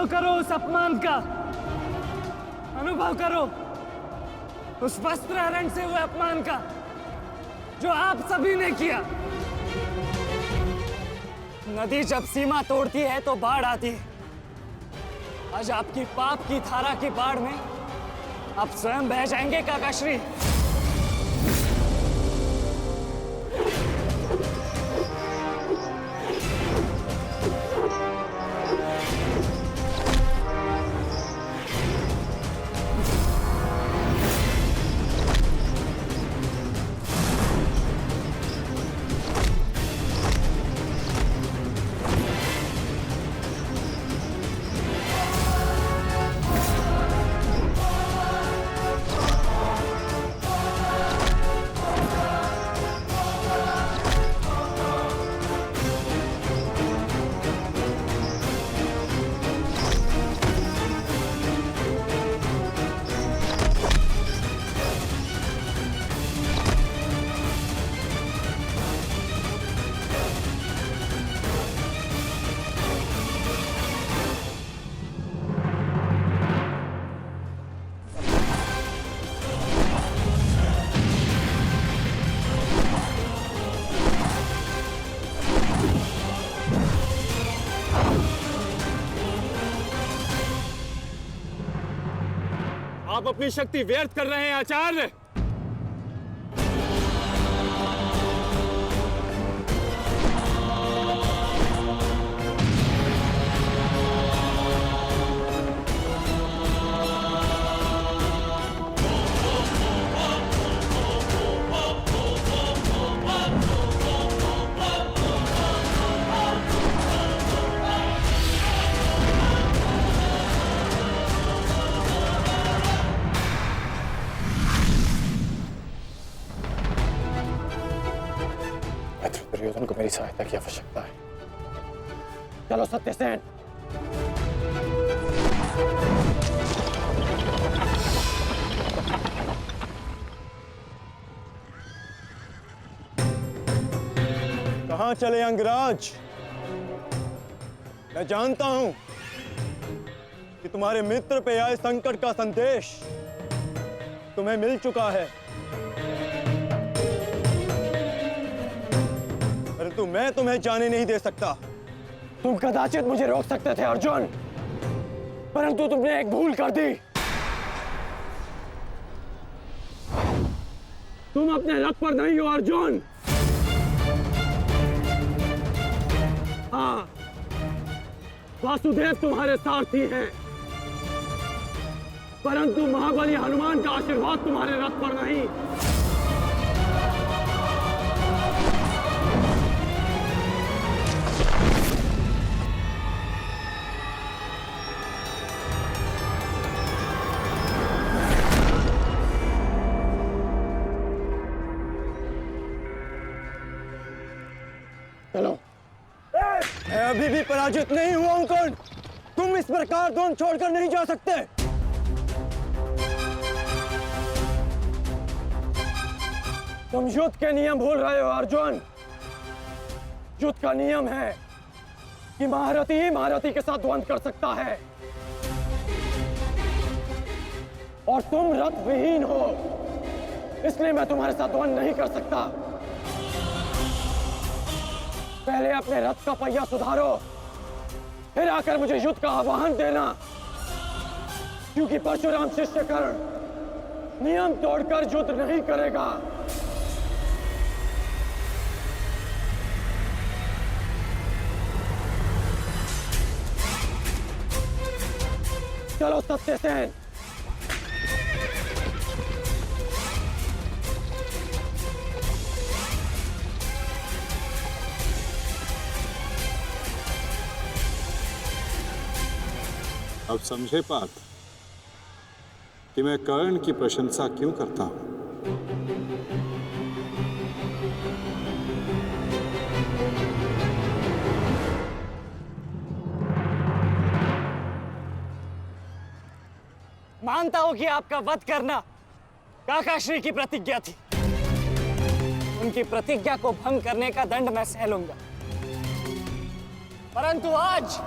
अनुभव करो उस अपमान का, अनुभव करो उस वस्त्र हरण से हुए अपमान का जो आप सभी ने किया। नदी जब सीमा तोड़ती है तो बाढ़ आती है। आज आपकी पाप की धारा की बाढ़ में आप स्वयं बह जाएंगे काकाश्री। आप अपनी शक्ति व्यर्थ कर रहे हैं आचार्य। दुर्योधन को मेरी सहायता की आवश्यकता है। चलो सत्यसेन। कहां चले अंगराज? मैं जानता हूं कि तुम्हारे मित्र पे आए संकट का संदेश तुम्हें मिल चुका है, परंतु मैं तुम्हें जाने नहीं दे सकता। तुम कदाचित मुझे रोक सकते थे अर्जुन, परंतु तुमने एक भूल कर दी। तुम अपने रथ पर नहीं हो अर्जुन। हाँ, वासुदेव तुम्हारे सारथी हैं, परंतु महाबली हनुमान का आशीर्वाद तुम्हारे रथ पर नहीं। चलो। मैं अभी भी पराजित नहीं हुआ हूं कर्ण। तुम इस प्रकार द्रोण छोड़कर नहीं जा सकते। तुम युद्ध के नियम भूल रहे हो अर्जुन। युद्ध का नियम है कि महारथी ही महारथी के साथ द्वंद्व कर सकता है, और तुम रथ विहीन हो, इसलिए मैं तुम्हारे साथ द्वंद्व नहीं कर सकता। पहले अपने रथ का पहिया सुधारो, फिर आकर मुझे युद्ध का आह्वान देना, क्योंकि परशुराम शिष्य कर्ण नियम तोड़कर युद्ध नहीं करेगा। चलो सत्यसेन। अब समझे पार्थ कि मैं कर्ण की प्रशंसा क्यों करता हूं। मानता हूं कि आपका वध करना काकाश्री की प्रतिज्ञा थी। उनकी प्रतिज्ञा को भंग करने का दंड मैं सह लूंगा, परंतु आज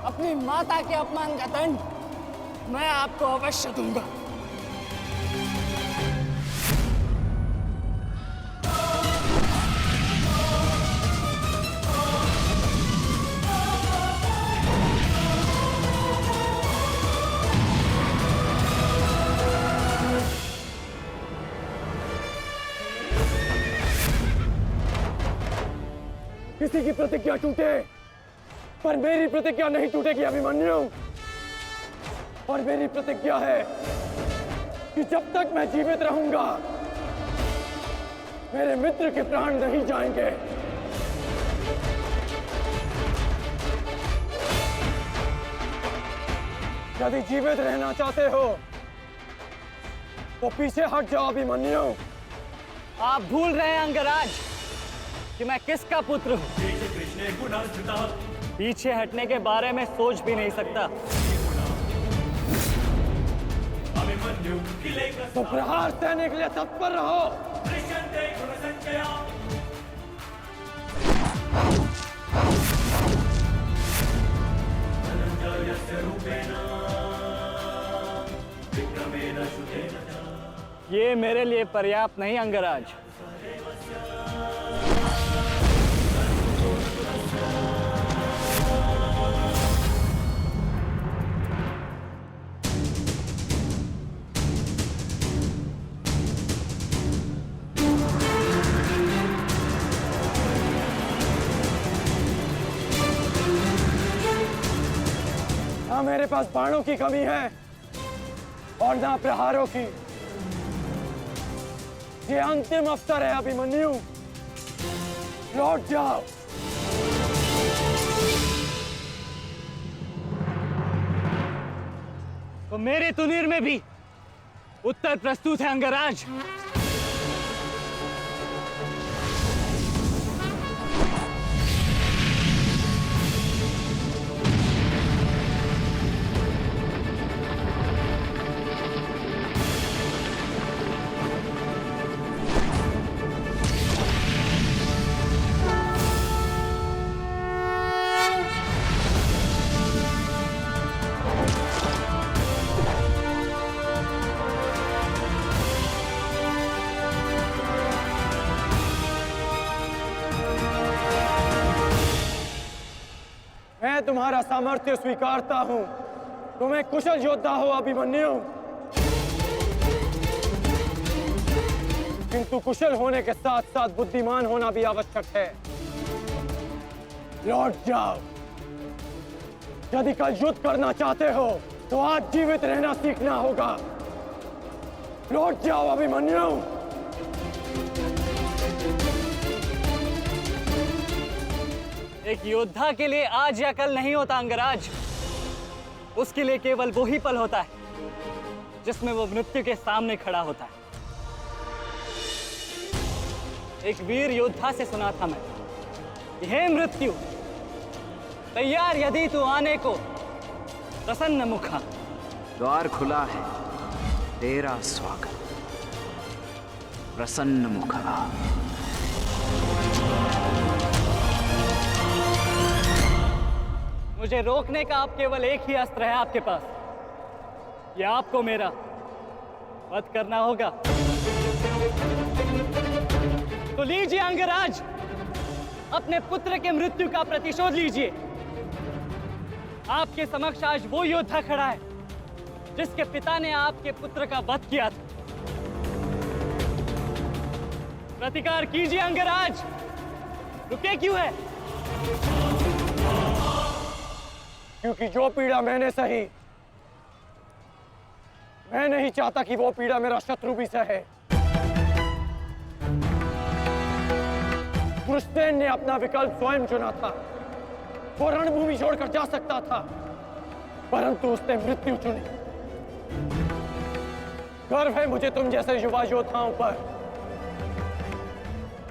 अपनी माता के अपमान का दंड मैं आपको अवश्य दूंगा। किसी की प्रतिज्ञा टूटे, पर मेरी प्रतिज्ञा नहीं टूटेगी अभिमन्यु। और मेरी प्रतिज्ञा है कि जब तक मैं जीवित रहूंगा मेरे मित्र के प्राण नहीं जाएंगे। यदि जीवित रहना चाहते हो तो पीछे हट जाओ अभिमन्यु। आप भूल रहे हैं अंगराज कि मैं किसका पुत्र हूं। पीछे हटने के बारे में सोच भी नहीं सकता। तो प्रहार सहने के लिए तत्पर रहो। ये मेरे लिए पर्याप्त नहीं अंगराज। ना मेरे पास बाणों की कमी है और ना प्रहारों की। ये अंतिम अवसर है अभिमन्यु, लौट जाओ। तो मेरे तुनीर में भी उत्तर प्रस्तुत है अंगराज। मैं तुम्हारा सामर्थ्य स्वीकारता हूं। तुम एक कुशल योद्धा हो अभिमन्यु, किंतु कुशल होने के साथ साथ बुद्धिमान होना भी आवश्यक है। लौट जाओ। यदि कल युद्ध करना चाहते हो तो आज जीवित रहना सीखना होगा। लौट जाओ अभिमन्यु। एक योद्धा के लिए आज या कल नहीं होता अंगराज। उसके लिए केवल वो ही पल होता है जिसमें वो मृत्यु के सामने खड़ा होता है। एक वीर योद्धा से सुना था मैं, हे मृत्यु, तैयार यदि तू आने को, प्रसन्न मुखा। द्वार खुला है, तेरा स्वागत, प्रसन्न मुखा। मुझे रोकने का अब केवल एक ही अस्त्र है आपके पास। ये आपको मेरा वध करना होगा। तो लीजिए अंगराज, अपने पुत्र के मृत्यु का प्रतिशोध लीजिए। आपके समक्ष आज वो योद्धा खड़ा है जिसके पिता ने आपके पुत्र का वध किया था। प्रतिकार कीजिए अंगराज, रुके क्यों है? क्योंकि जो पीड़ा मैंने सही, मैं नहीं चाहता कि वो पीड़ा मेरा शत्रु भी सहे। कृष्ण ने अपना विकल्प स्वयं चुना था। वो रणभूमि छोड़कर जा सकता था, परंतु उसने मृत्यु चुनी। गर्व है मुझे तुम जैसे युवा योद्धाओं पर,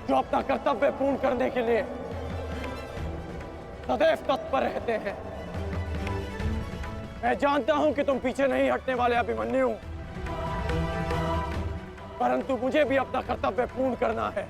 जो अपना कर्तव्य पूर्ण करने के लिए सदैव तत्पर रहते हैं। मैं जानता हूं कि तुम पीछे नहीं हटने वाले अभिमन्यु, परंतु मुझे भी अपना कर्तव्य पूर्ण करना है।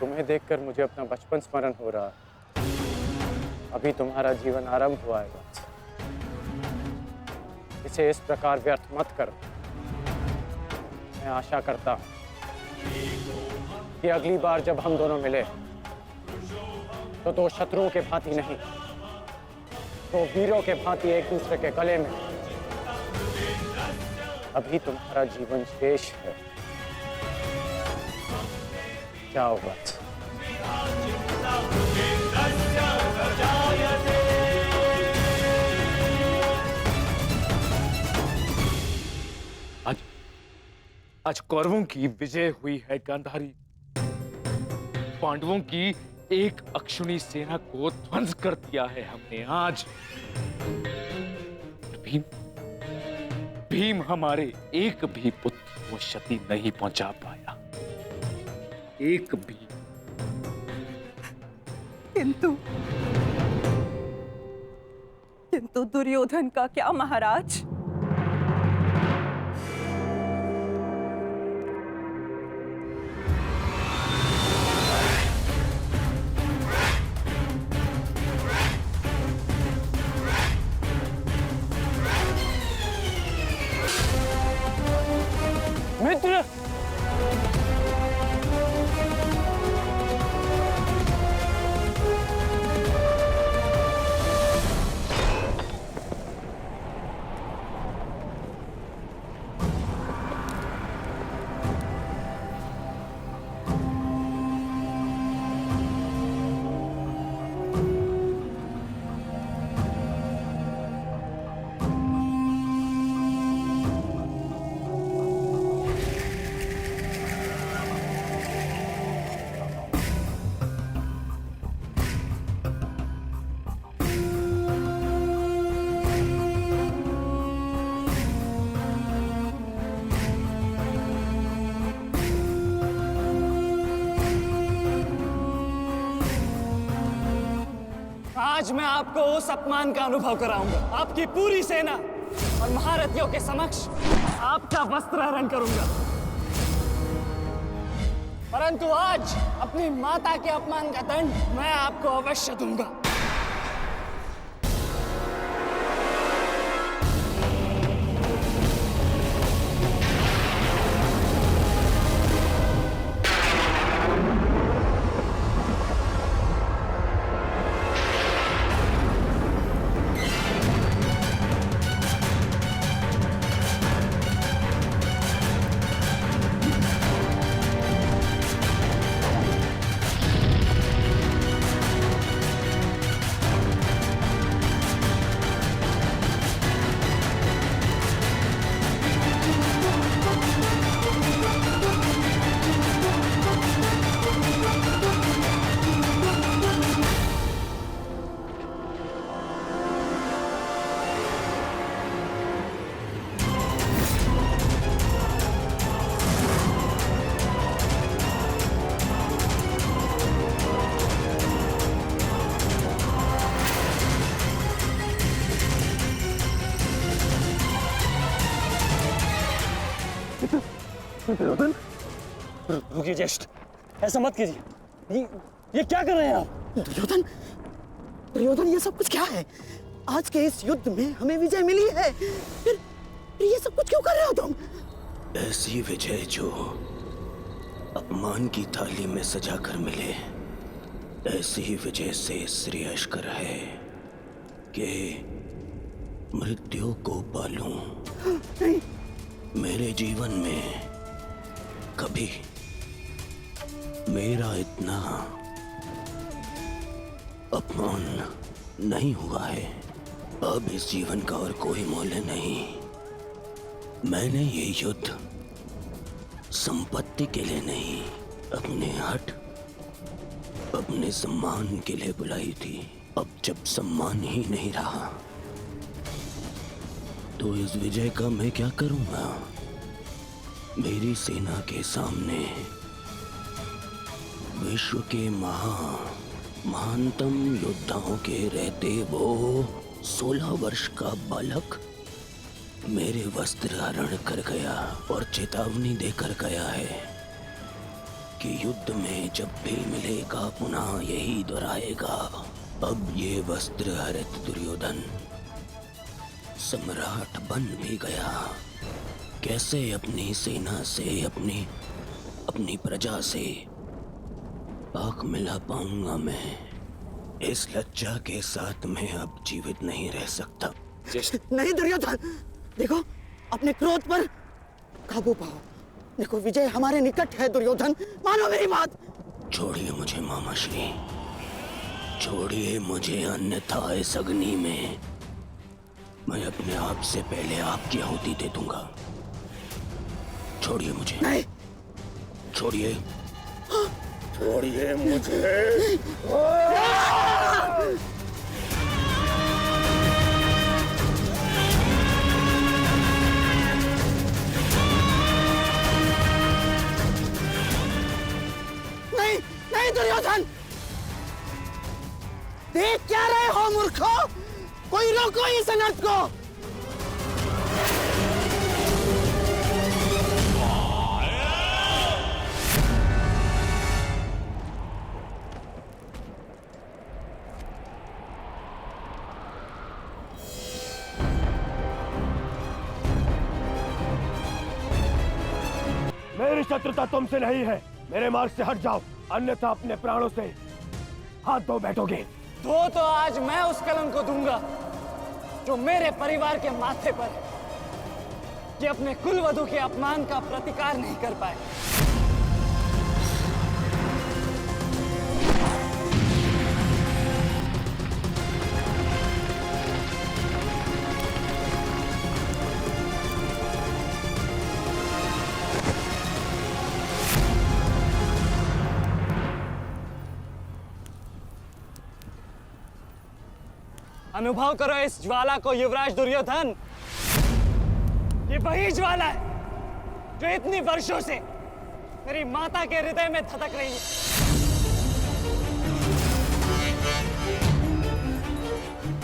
तुम्हें देखकर मुझे अपना बचपन स्मरण हो रहा है। अभी तुम्हारा जीवन आरंभ हुआ है वत्स। इसे इस प्रकार व्यर्थ मत करो। मैं आशा करता हूं कि अगली बार जब हम दोनों मिले तो दो शत्रुओं के भांति नहीं, दो वीरों के भांति एक दूसरे के गले में। अभी तुम्हारा जीवन शेष है। जाओ वत्स। आज कौरवों की विजय हुई है गांधारी। पांडवों की एक अक्षुणी सेना को ध्वंस कर दिया है हमने आज। भीम हमारे एक भी पुत्र को क्षति नहीं पहुंचा पाया, एक भी। किंतु दुर्योधन का क्या महाराज? मित्र, आज मैं आपको उस अपमान का अनुभव कराऊंगा। आपकी पूरी सेना और महारथियों के समक्ष आपका वस्त्र हरण करूंगा। परंतु आज अपनी माता के अपमान का दंड मैं आपको अवश्य दूंगा। दुर्योधन, रुकिए ज्येष्ठ, ऐसा मत कीजिए। ये क्या कर रहे हैं आप? दुर्योधन, दुर्योधन, ये सब कुछ क्या है? आज के इस युद्ध में हमें विजय मिली है, फिर ये सब कुछ क्यों कर रहे हो तुम? ऐसी विजय जो अपमान की थाली में सजा कर मिले, ऐसी ही विजय से श्रेयस्कर है कि मृत्यु को पालूं। नहीं। मेरे जीवन में कभी मेरा इतना अपमान नहीं हुआ है। अब इस जीवन का और कोई मूल्य नहीं। मैंने ये युद्ध संपत्ति के लिए नहीं, अपने हठ अपने सम्मान के लिए बुलाई थी। अब जब सम्मान ही नहीं रहा तो इस विजय का मैं क्या करूंगा? मेरी सेना के सामने विश्व के महानतम योद्धाओं के रहते वो 16 वर्ष का बालक मेरे वस्त्र हरण कर गया और चेतावनी देकर गया है कि युद्ध में जब भी मिलेगा पुनः यही दोहराएगा। अब ये वस्त्र हरित दुर्योधन सम्राट बन भी गया। कैसे अपनी सेना से अपनी प्रजा से आंख मिला पाऊंगा मैं? इस लज्जा के साथ मैं अब जीवित नहीं रह सकता। नहीं दुर्योधन, देखो अपने क्रोध पर काबू पाओ। देखो विजय हमारे निकट है दुर्योधन, मानो मेरी बात। छोड़िए मुझे मामाश्री, छोड़िए मुझे, अन्यथा इस अग्नि में मैं अपने आप से पहले आपकी आहुति दे दूंगा। छोड़िए मुझे। नहीं। छोड़िए। छोड़िए मुझे। नहीं नहीं दुर्योधन, देख क्या रहे हो मूर्खों? कोई रोको इस अनर्थ को। मेरी शत्रुता तुमसे नहीं है, मेरे मार्ग से हट जाओ, अन्यथा अपने प्राणों से हाथ धो बैठोगे। तो आज मैं उस कलंक को दूंगा जो मेरे परिवार के माथे पर है, कि अपने कुलवधु के अपमान का प्रतिकार नहीं कर पाए। अनुभव करो इस ज्वाला को युवराज दुर्योधन। ये वही ज्वाला है जो इतनी वर्षों से मेरी माता के हृदय में धधक रही है।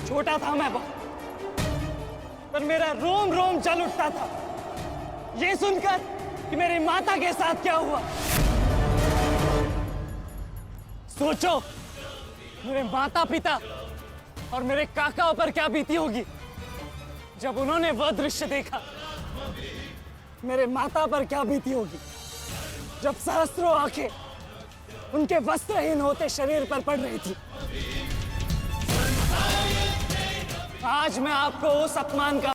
छोटा था मैं बहुत, पर मेरा रोम रोम जल उठता था ये सुनकर कि मेरी माता के साथ क्या हुआ। सोचो मेरे माता पिता और मेरे काकाओं पर क्या बीती होगी जब उन्होंने वह दृश्य देखा। मेरे माता पर क्या बीती होगी जब सहस्त्रों आंखें उनके वस्त्रहीन होते शरीर पर पड़ रही थी। आज मैं आपको उस अपमान का